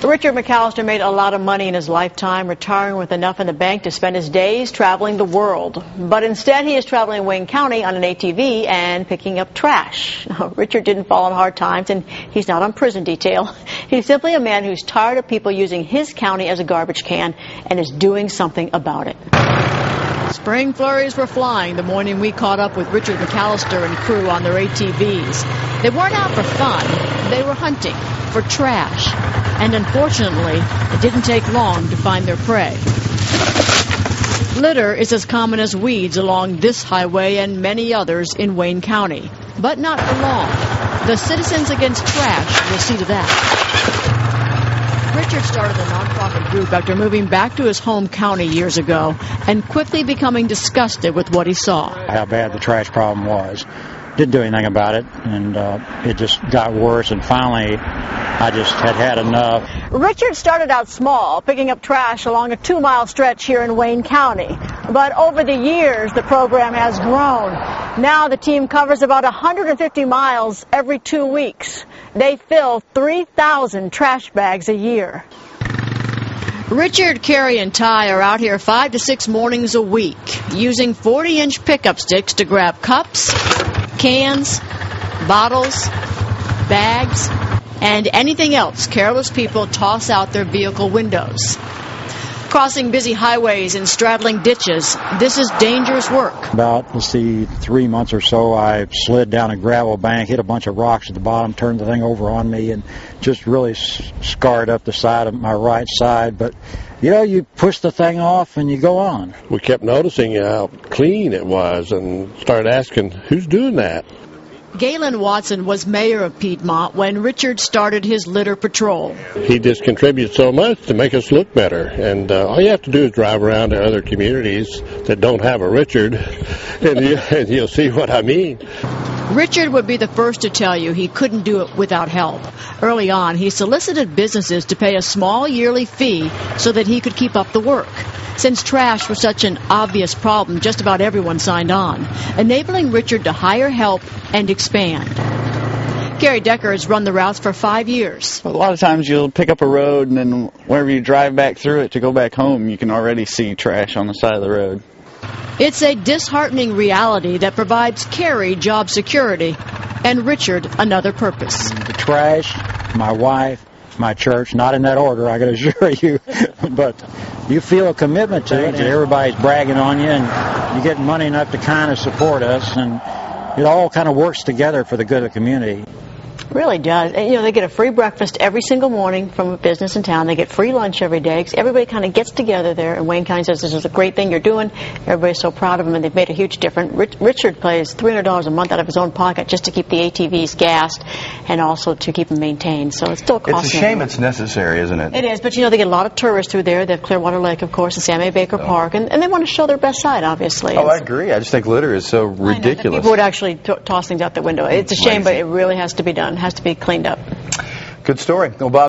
Richard McAllister made a lot of money in his lifetime, retiring with enough in the bank to spend his days traveling the world. But instead, he is traveling Wayne County on an ATV and picking up trash. Now, Richard didn't fall on hard times, and he's not on prison detail. He's simply a man who's tired of people using his county as a garbage can and is doing something about it. Spring flurries were flying the morning we caught up with Richard McAllister and crew on their ATVs. They weren't out for fun. They were hunting for trash. And unfortunately, it didn't take long to find their prey. Litter is as common as weeds along this highway and many others in Wayne County. But not for long. The Citizens Against Trash will see to that. Richard started a nonprofit group after moving back to his home county years ago and quickly becoming disgusted with what he saw. How bad the trash problem was. Didn't do anything about it, and it just got worse, and finally I just had enough. Richard started out small, picking up trash along a 2-mile stretch here in Wayne County. But over the years, the program has grown. Now the team covers about 150 miles every 2 weeks. They fill 3,000 trash bags a year. Richard, Carrie, and Ty are out here 5 to 6 mornings a week, using 40-inch pickup sticks to grab cups, cans, bottles, bags, and anything else careless people toss out their vehicle windows. Crossing busy highways and straddling ditches, this is dangerous work. About, 3 months or so, I slid down a gravel bank, hit a bunch of rocks at the bottom, turned the thing over on me, and just really scarred up the side of my right side. But, you know, you push the thing off and you go on. We kept noticing how clean it was and started asking, who's doing that? Galen Watson was mayor of Piedmont when Richard started his litter patrol. He just contributes so much to make us look better. And all you have to do is drive around to other communities that don't have a Richard, and you'll see what I mean. Richard would be the first to tell you he couldn't do it without help. Early on, he solicited businesses to pay a small yearly fee so that he could keep up the work. Since trash was such an obvious problem, just about everyone signed on, enabling Richard to hire help and expand. Gary Decker has run the routes for 5 years. A lot of times you'll pick up a road, and then whenever you drive back through it to go back home, you can already see trash on the side of the road. It's a disheartening reality that provides Carrie job security and Richard another purpose. The trash, my wife, my church, not in that order, I can assure you, but you feel a commitment to it, and everybody's bragging on you, and you get money enough to kind of support us, and it all kind of works together for the good of the community. Really does. And, you know, they get a free breakfast every single morning from a business in town. They get free lunch every day. Everybody kind of gets together there, and Wayne County says, this is a great thing you're doing. Everybody's so proud of them, and they've made a huge difference. Richard pays $300 a month out of his own pocket just to keep the ATVs gassed and also to keep them maintained. So it's still costing. It's a shame it's necessary, isn't it? It is, but, you know, they get a lot of tourists through there. They have Clearwater Lake, of course, and Sam A. Baker Park, and they want to show their best side, obviously. Oh, I agree. I just think litter is so ridiculous. People would actually toss things out the window. It's a shame, but it really has to be done. It has to be cleaned up. Good story. Well, Bob.